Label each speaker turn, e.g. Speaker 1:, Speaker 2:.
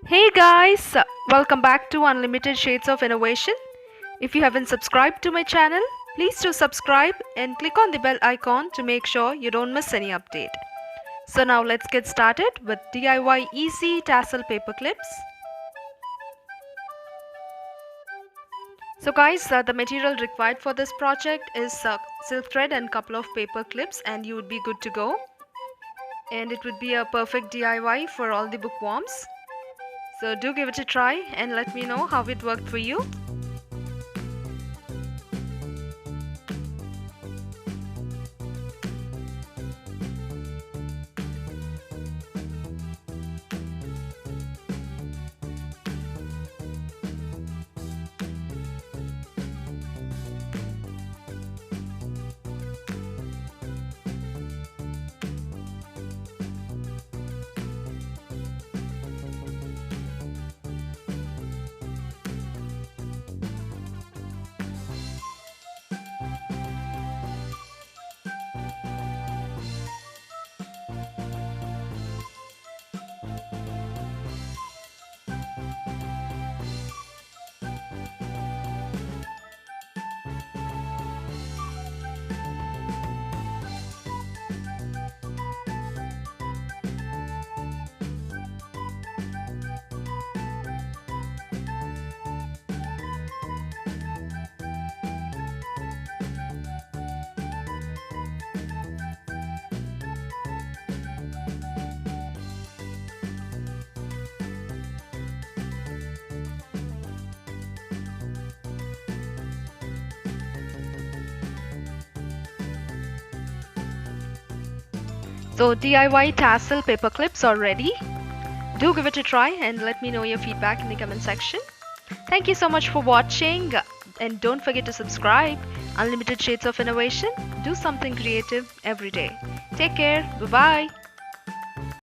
Speaker 1: Hey guys, welcome back to Unlimited Shades of Innovation. If you haven't subscribed to my channel, please do subscribe and click on the bell icon to make sure you don't miss any update. So now let's get started with DIY easy tassel paper clips. So guys, the material required for this project is silk thread and couple of paper clips, and you would be good to go. And it would be a perfect DIY for all the bookworms. So do give it a try and let me know how it worked for you. So DIY tassel paper clips are ready. Do give it a try and let me know your feedback in the comment section. Thank you so much for watching, and don't forget to subscribe. Unlimited Shades of Innovation. Do something creative every day. Take care. Bye-bye.